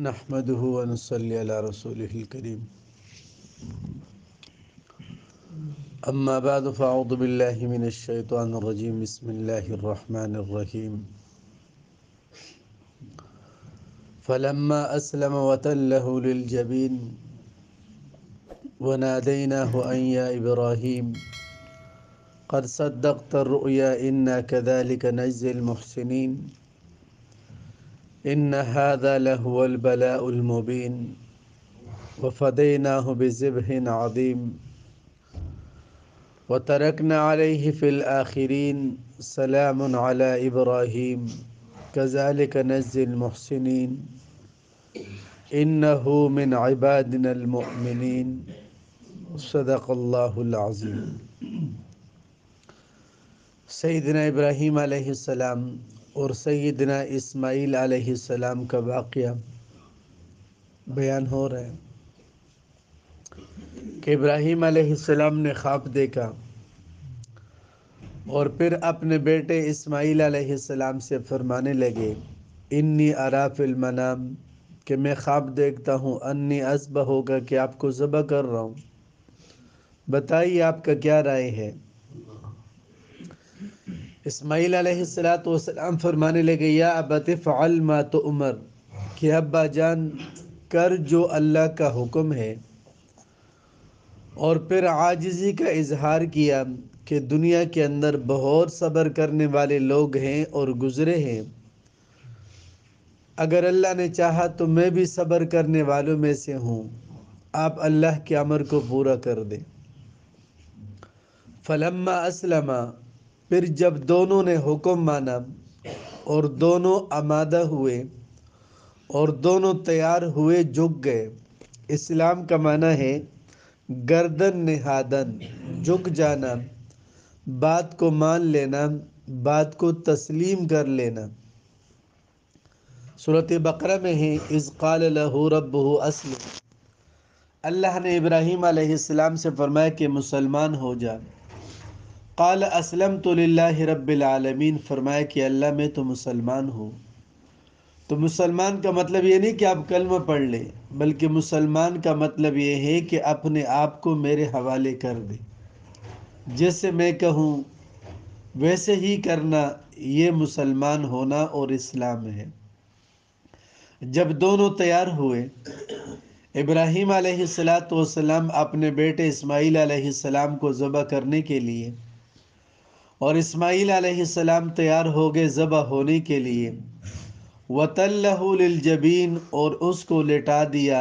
نحمده ونصلي على رسوله الكريم أما بعد فأعوذ بالله من الشيطان الرجيم بسم الله الرحمن الرحيم فلما أسلم وتله للجبين وناديناه أن يا إبراهيم قد صدقت الرؤيا إنا كذلك نجزي المحسنين إن هذا لهو البلاء المبين وفديناه بذبح عظيم وتركنا عليه في الآخرين سلام على إبراهيم كذلك نجزي المحسنين إنه من عبادنا المؤمنين صدق الله العظيم۔ سیدنا ابراہیم علیہ السلام اور سیدنا اسماعیل علیہ السلام کا واقعہ بیان ہو رہا ہے کہ ابراہیم علیہ السلام نے خواب دیکھا اور پھر اپنے بیٹے اسماعیل علیہ السلام سے فرمانے لگے انی ارا فی المنام کہ میں خواب دیکھتا ہوں انی اذبح ہوگا کہ آپ کو ذبح کر رہا ہوں، بتائیے آپ کا کیا رائے ہے۔ اسماعیل علیہ السلام فرمانے لگے یا ابت فعل ما تؤمر کہ ابا جان کر جو اللہ کا حکم ہے، اور پھر عاجزی کا اظہار کیا کہ دنیا کے اندر بہت صبر کرنے والے لوگ ہیں اور گزرے ہیں، اگر اللہ نے چاہا تو میں بھی صبر کرنے والوں میں سے ہوں، آپ اللہ کے امر کو پورا کر دیں۔ فلما اسلما پھر جب دونوں نے حکم مانا اور دونوں آمادہ ہوئے اور دونوں تیار ہوئے، جھک گئے۔ اسلام کا معنی ہے گردن نہادن، جھک جانا، بات کو مان لینا، بات کو تسلیم کر لینا۔ سورۃ بقرہ میں ہے اذ قال لہ ربہ اسلم، اللہ نے ابراہیم علیہ السلام سے فرمایا کہ مسلمان ہو جا۔ قال اسلمت للہ رب العالمین، فرمایا کہ اللہ میں تو مسلمان ہوں۔ تو مسلمان کا مطلب یہ نہیں کہ آپ کلمہ پڑھ لیں، بلکہ مسلمان کا مطلب یہ ہے کہ اپنے آپ کو میرے حوالے کر دے، جیسے میں کہوں ویسے ہی کرنا، یہ مسلمان ہونا اور اسلام ہے۔ جب دونوں تیار ہوئے، ابراہیم علیہ السلام اپنے بیٹے اسماعیل علیہ السلام کو ذبح کرنے کے لیے، اور اسماعیل علیہ السلام تیار ہو گئے ذبح ہونے کے لیے۔ وَتَلَّهُ لِلْجَبِينِ اور اس کو لٹا دیا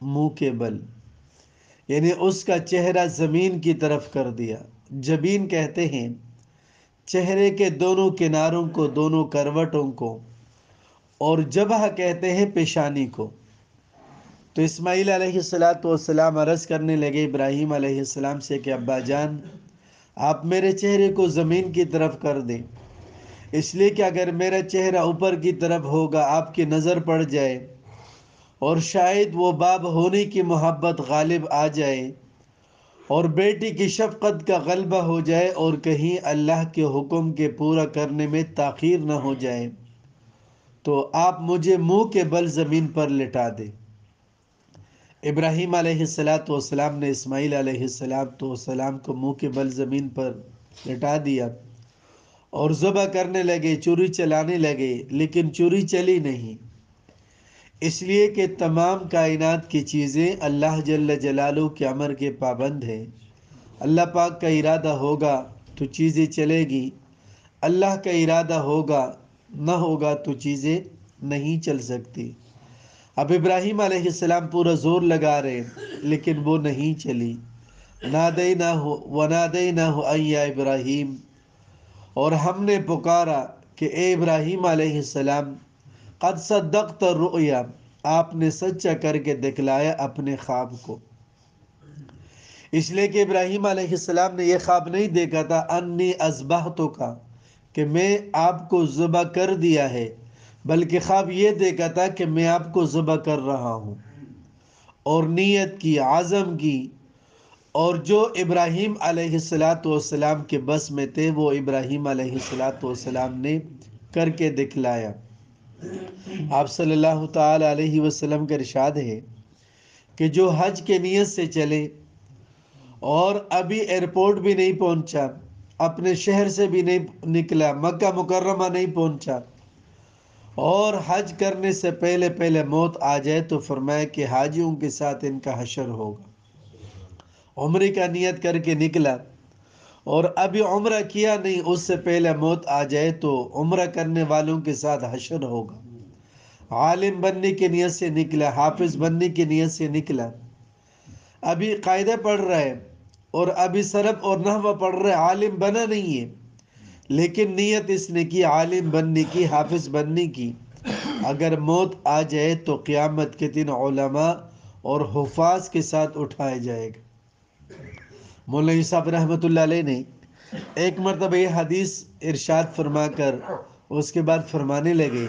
منہ کے بل، یعنی اس کا چہرہ زمین کی طرف کر دیا۔ جبین کہتے ہیں چہرے کے دونوں کناروں کو، دونوں کروٹوں کو، اور جبہ کہتے ہیں پیشانی کو۔ تو اسماعیل علیہ السلام عرض کرنے لگے ابراہیم علیہ السلام سے کہ ابا جان آپ میرے چہرے کو زمین کی طرف کر دیں، اس لیے کہ اگر میرا چہرہ اوپر کی طرف ہوگا آپ کی نظر پڑ جائے اور شاید وہ باپ ہونے کی محبت غالب آ جائے اور بیٹی کی شفقت کا غلبہ ہو جائے اور کہیں اللہ کے حکم کے پورا کرنے میں تاخیر نہ ہو جائے، تو آپ مجھے منہ کے بل زمین پر لٹا دیں۔ ابراہیم علیہ السلام نے اسماعیل علیہ السلام کو منہ کے بل زمین پر لٹا دیا اور ذبح کرنے لگے، چوری چلانے لگے، لیکن چوری چلی نہیں، اس لیے کہ تمام کائنات کی چیزیں اللہ جل جلالہ کے امر کے پابند ہیں۔ اللہ پاک کا ارادہ ہوگا تو چیزیں چلے گی، اللہ کا ارادہ ہوگا نہ ہوگا تو چیزیں نہیں چل سکتی۔ اب ابراہیم علیہ السلام پورا زور لگا رہے لیکن وہ نہیں چلی۔ وَنَادَيْنَاهُ أَن يَا ابراہیم، اور ہم نے پکارا کہ اے ابراہیم علیہ السلام قد صدقت الرؤیا، آپ نے سچا کر کے دکھلایا اپنے خواب کو۔ اس لیے کہ ابراہیم علیہ السلام نے یہ خواب نہیں دیکھا تھا انی اذبحتک کہ میں آپ کو ذبح کر دیا ہے، بلکہ خواب یہ دیکھا تھا کہ میں آپ کو ذبح کر رہا ہوں، اور نیت کی، عزم کی، اور جو ابراہیم علیہ السلام کے بس میں تھے وہ ابراہیم علیہ السلام نے کر کے دکھلایا۔ آپ صلی اللہ تعالی علیہ وسلم کا ارشاد ہے کہ جو حج کے نیت سے چلے اور ابھی ایئرپورٹ بھی نہیں پہنچا، اپنے شہر سے بھی نہیں نکلا، مکہ مکرمہ نہیں پہنچا، اور حج کرنے سے پہلے پہلے موت آ جائے، تو فرمایا کہ حاجیوں کے ساتھ ان کا حشر ہوگا۔ عمرے کا نیت کر کے نکلا اور ابھی عمرہ کیا نہیں، اس سے پہلے موت آ جائے تو عمرہ کرنے والوں کے ساتھ حشر ہوگا۔ عالم بننے کی نیت سے نکلا، حافظ بننے کی نیت سے نکلا، ابھی قاعدہ پڑھ رہا ہے اور ابھی صرف اور نحو پڑھ رہا ہے، عالم بنا نہیں ہے، لیکن نیت اس نے کی عالم بننے کی، حافظ بننے کی، اگر موت آ جائے تو قیامت کے دن علماء اور حفاظ کے ساتھ اٹھایا جائے گا۔ مولوی صاحب رحمۃ اللہ علیہ نے ایک مرتبہ یہ حدیث ارشاد فرما کر اس کے بعد فرمانے لگے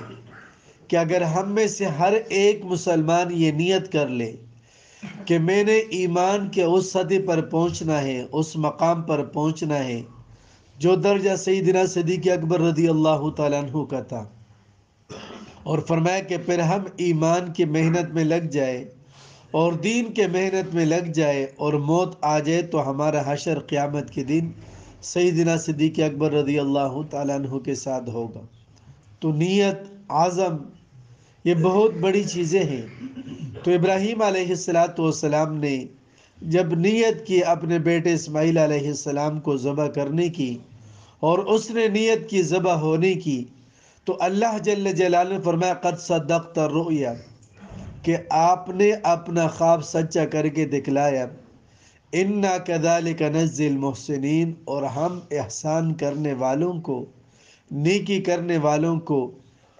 کہ اگر ہم میں سے ہر ایک مسلمان یہ نیت کر لے کہ میں نے ایمان کے اس سطح پر پہنچنا ہے، اس مقام پر پہنچنا ہے جو درجہ سیدنا صدیق اکبر رضی اللہ تعالیٰ عنہ کا تھا، اور فرمایا کہ پھر ہم ایمان کی محنت میں لگ جائے اور دین کے محنت میں لگ جائے اور موت آ جائے، تو ہمارا حشر قیامت کے دن سیدنا صدیق اکبر رضی اللہ تعالیٰ عنہ کے ساتھ ہوگا۔ تو نیت، عزم، یہ بہت بڑی چیزیں ہیں۔ تو ابراہیم علیہ السلام نے جب نیت کی اپنے بیٹے اسماعیل علیہ السلام کو ذبح کرنے کی اور اس نے نیت کی ذبح ہونے کی، تو اللہ جل جلالہ نے فرمایا قد صدقت الرؤیا، کہ آپ نے اپنا خواب سچا کر کے دکھلایا، انا کذالک نجزی المحسنین، اور ہم احسان کرنے والوں کو، نیکی کرنے والوں کو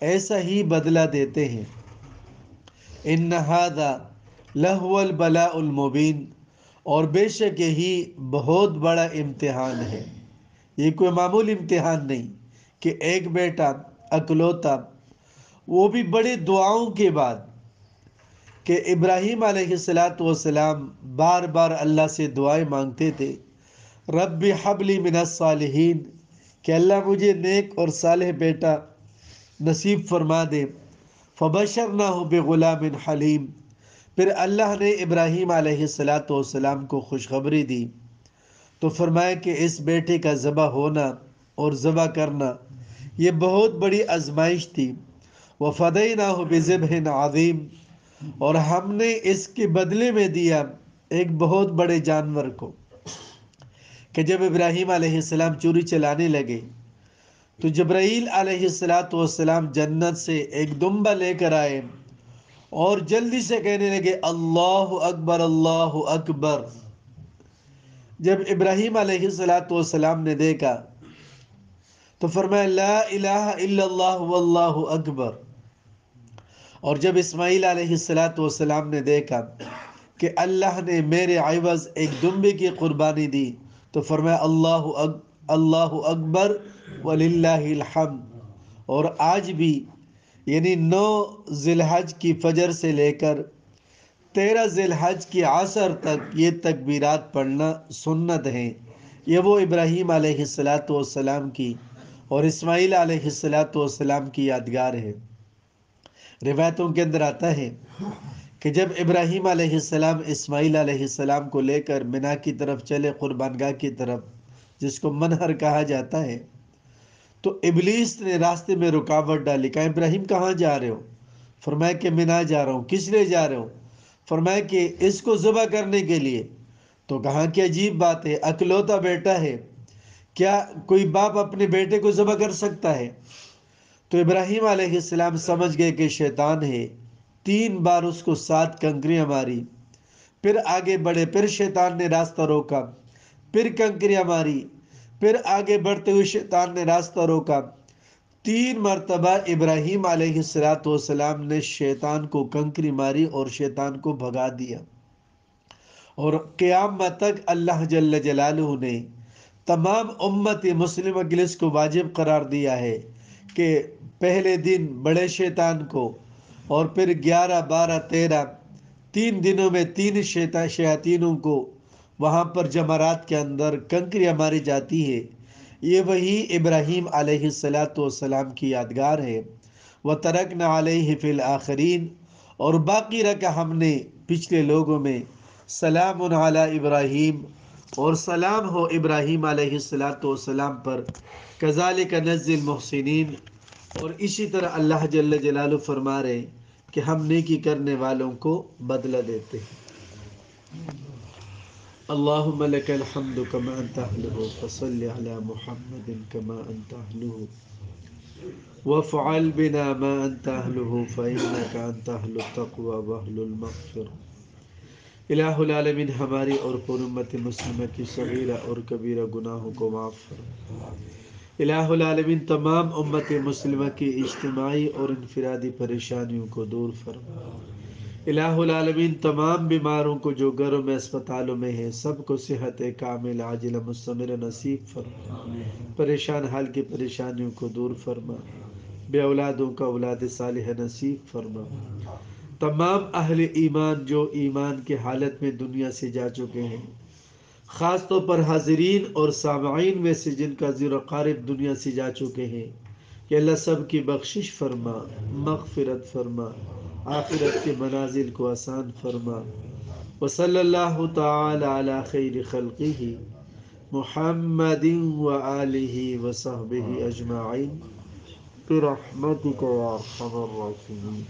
ایسا ہی بدلہ دیتے ہیں۔ ان ھذا لہو البلاء المبین، اور بے شک یہی بہت بڑا امتحان ہے۔ یہ کوئی معمولی امتحان نہیں کہ ایک بیٹا اکلوتا، وہ بھی بڑی دعاؤں کے بعد، کہ ابراہیم علیہ السلام بار بار اللہ سے دعائیں مانگتے تھے، رب حب لی من الصالحین، کہ اللہ مجھے نیک اور صالح بیٹا نصیب فرما دے۔ فبشرناہ بغلام حلیم، پھر اللہ نے ابراہیم علیہ السلام کو خوشخبری دی، تو فرمایا کہ اس بیٹے کا ذبح ہونا اور ذبح کرنا یہ بہت بڑی آزمائش تھی۔ وَفَدَيْنَاهُ بِذِبْحٍ عَظِيمٍ، اور ہم نے اس کے بدلے میں دیا ایک بہت بڑے جانور کو، کہ جب ابراہیم علیہ السلام چوری چلانے لگے تو جبرائیل علیہ السلام جنت سے ایک دمبا لے کر آئے اور جلدی سے کہنے لگے اللہ اکبر اللہ اکبر۔ جب ابراہیم علیہ السلام نے دیکھا تو فرمایا لا الہ الا اللہ واللہ اکبر، اور جب اسماعیل علیہ السلام نے دیکھا کہ اللہ نے میرے عوض ایک دمبے کی قربانی دی، تو فرمایا اللہ اکبر وللہ الحمد۔ اور آج بھی یعنی 9 ذی الحج کی فجر سے لے کر 13 ذی الحج کی عصر تک یہ تکبیرات پڑھنا سنت ہے۔ یہ وہ ابراہیم علیہ السلام کی اور اسماعیل علیہ السلام کی یادگار ہے۔ روایتوں کے اندر آتا ہے کہ جب ابراہیم علیہ السلام اسماعیل علیہ السلام کو لے کر منا کی طرف چلے، قربان گاہ کی طرف، جس کو منہر کہا جاتا ہے، تو ابلیس نے راستے میں رکاوٹ ڈالی، کہا ابراہیم کہاں جا رہے ہو؟ فرمایا کہ منا جا رہا ہوں۔ کس لیے جا رہے ہو؟ فرمایا کہ اس کو ذبح کرنے کے لیے۔ تو کہا کہ عجیب بات ہے، اکلوتا بیٹا ہے، کیا کوئی باپ اپنے بیٹے کو ذبح کر سکتا ہے؟ تو ابراہیم علیہ السلام سمجھ گئے کہ شیطان ہے، 3 بار اس کو 7 کنکریاں ماری، پھر آگے بڑھے، پھر شیطان نے راستہ روکا، پھر کنکریاں ماری، پھر آگے بڑھتے ہوئے شیطان نے راستہ روکا۔ 3 مرتبہ ابراہیم علیہ السلام نے شیطان کو کنکری ماری اور شیطان کو بھگا دیا۔ اور قیامت تک اللہ جل جلالہ نے تمام امت مسلم اجلس کو واجب قرار دیا ہے کہ پہلے دن بڑے شیطان کو، اور پھر 11، 12، 13 3 دنوں میں 3 شیاطینوں کو وہاں پر جمرات کے اندر کنکریاں ماری جاتی ہے۔ یہ وہی ابراہیم علیہ السلام کی یادگار ہے۔ وترکنا علیہ فی الآخرین، اور باقی رکھا ہم نے پچھلے لوگوں میں، سلام علی ابراہیم، اور سلام ہو ابراہیم علیہ السلام پر، کذالک نجزی المحسنین، اور اسی طرح اللہ جل جلالہ فرما رہے کہ ہم نیکی کرنے والوں کو بدلہ دیتے ہیں۔ اللہم لک الحمد کما انت اہلہ، فصل علی محمد کما انت اہلہ، وافعل بنا ما انت اہلہ، فانک انت اہل التقوی واہل المغفرہ۔ الہ العالمین ہماری اور پوری امت مسلمہ کی صغیرہ اور کبیرہ گناہوں کو معاف فرما۔ الہ العالمین تمام امت مسلمہ کی اجتماعی اور انفرادی پریشانیوں کو دور فرما۔ الہ العالمین تمام بیماروں کو جو گھروں میں اسپتالوں میں ہیں سب کو صحت کامل عاجلہ مستمرہ نصیب فرما۔ پریشان حال کی پریشانیوں کو دور فرما۔ بے اولادوں کا اولاد صالح نصیب فرما۔ تمام اہل ایمان جو ایمان کے حالت میں دنیا سے جا چکے ہیں، خاص طور پر حاضرین اور سامعین میں سے جن کا زیر قارب دنیا سے جا چکے ہیں، کہ اللہ سب کی بخشش فرما، مغفرت فرما، آخرت کے منازل کو آسان فرما۔ وصلی اللہ تعالی علی خیر خلقہ محمد وآلہ وصحبہ اجمعین برحمتک یا ارحم الراحمین۔